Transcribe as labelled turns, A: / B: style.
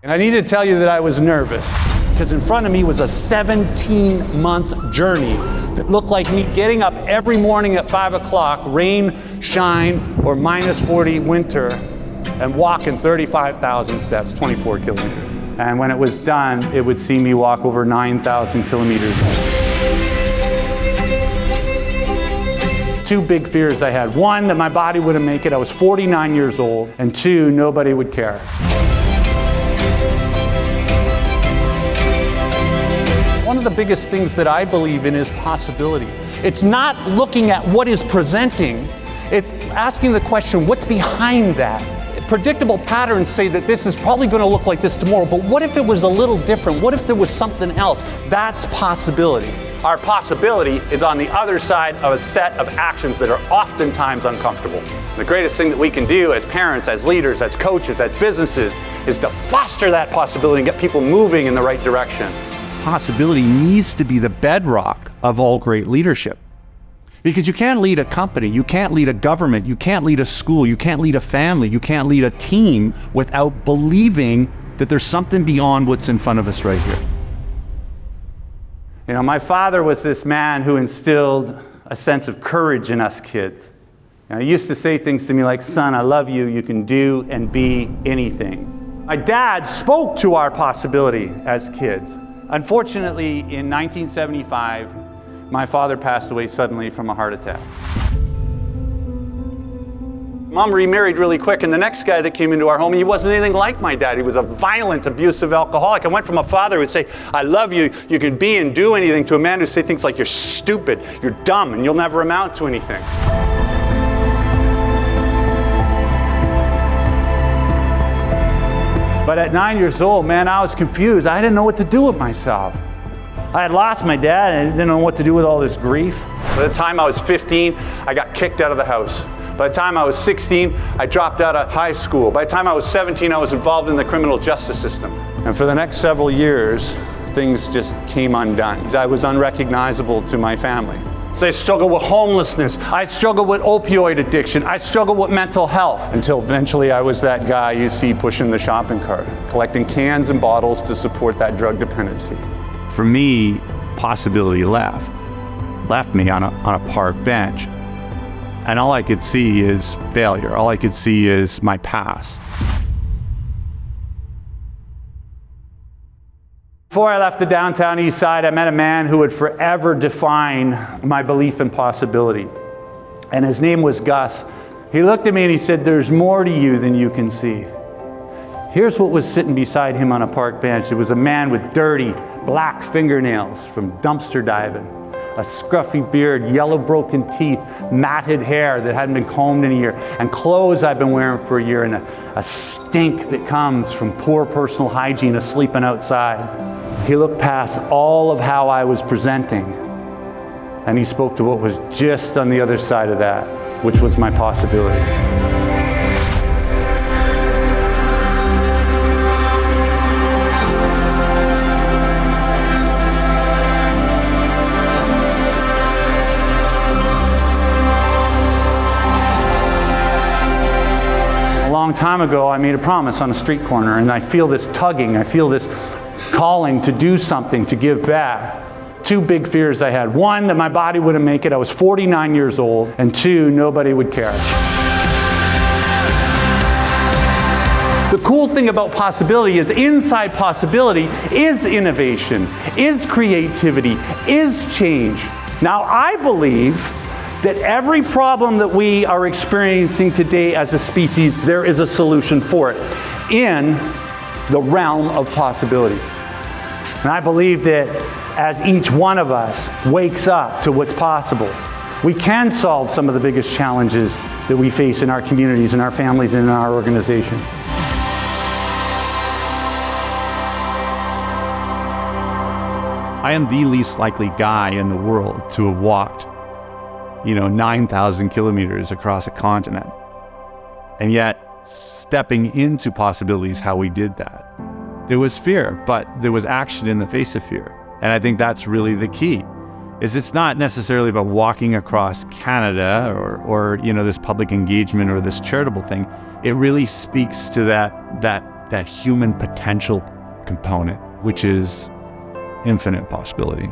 A: And I need to tell you that I was nervous, because in front of me was a 17-month journey that looked like me getting up every morning at 5 o'clock, rain, shine, or minus 40 winter, and walking 35,000 steps, 24 kilometers. And when it was done, it would see me walk over 9,000 kilometers. Two big fears I had. One, that my body wouldn't make it. I was 49 years old. And two, nobody would care. One of the biggest things that I believe in is possibility. It's not looking at what is presenting, it's asking the question, what's behind that? Predictable patterns say that this is probably going to look like this tomorrow, but what if it was a little different? What if there was something else? That's possibility. Our possibility is on the other side of a set of actions that are oftentimes uncomfortable. The greatest thing that we can do as parents, as leaders, as coaches, as businesses, is to foster that possibility and get people moving in the right direction.
B: Possibility needs to be the bedrock of all great leadership. Because you can't lead a company, you can't lead a government, you can't lead a school, you can't lead a family, you can't lead a team without believing that there's something beyond what's in front of us right here.
A: You know, my father was this man who instilled a sense of courage in us kids. You know, he used to say things to me like, son, I love you, you can do and be anything. My dad spoke to our possibility as kids. Unfortunately, in 1975, my father passed away suddenly from a heart attack. Mom remarried really quick, and the next guy that came into our home, he wasn't anything like my dad. He was a violent, abusive alcoholic. I went from a father who would say, I love you, you can be and do anything, to a man who would say things like, you're stupid, you're dumb, and you'll never amount to anything. But at 9 years old, man, I was confused. I didn't know what to do with myself. I had lost my dad and I didn't know what to do with all this grief. By the time I was 15, I got kicked out of the house. By the time I was 16, I dropped out of high school. By the time I was 17, I was involved in the criminal justice system. And for the next several years, things just came undone. I was unrecognizable to my family. So I struggled with homelessness. I struggled with opioid addiction. I struggled with mental health. Until eventually I was that guy you see pushing the shopping cart, collecting cans and bottles to support that drug dependency.
B: For me, possibility left me on a park bench. And all I could see is failure. All I could see is my past.
A: Before I left the downtown east side, I met a man who would forever define my belief in possibility. And his name was Gus. He looked at me and he said, there's more to you than you can see. Here's what was sitting beside him on a park bench. It was a man with dirty, black fingernails from dumpster diving, a scruffy beard, yellow broken teeth, matted hair that hadn't been combed in a year, and clothes I've been wearing for a year, and a stink that comes from poor personal hygiene of sleeping outside. He looked past all of how I was presenting, and he spoke to what was just on the other side of that, which was my possibility. A long time ago, I made a promise on a street corner, and I feel this tugging, I feel this calling to do something, to give back. Two big fears I had. One, that my body wouldn't make it. I was 49 years old. And two, nobody would care. The cool thing about possibility is inside possibility is innovation, is creativity, is change. Now, I believe that every problem that we are experiencing today as a species, there is a solution for it in the realm of possibility. And I believe that as each one of us wakes up to what's possible, we can solve some of the biggest challenges that we face in our communities, in our families, and in our organization.
B: I am the least likely guy in the world to have walked, 9,000 kilometers across a continent. And yet, stepping into possibilities, how we did that. There was fear, but there was action in the face of fear. And I think that's really the key, is it's not necessarily about walking across Canada or this public engagement or this charitable thing. It really speaks to that that human potential component, which is infinite possibility.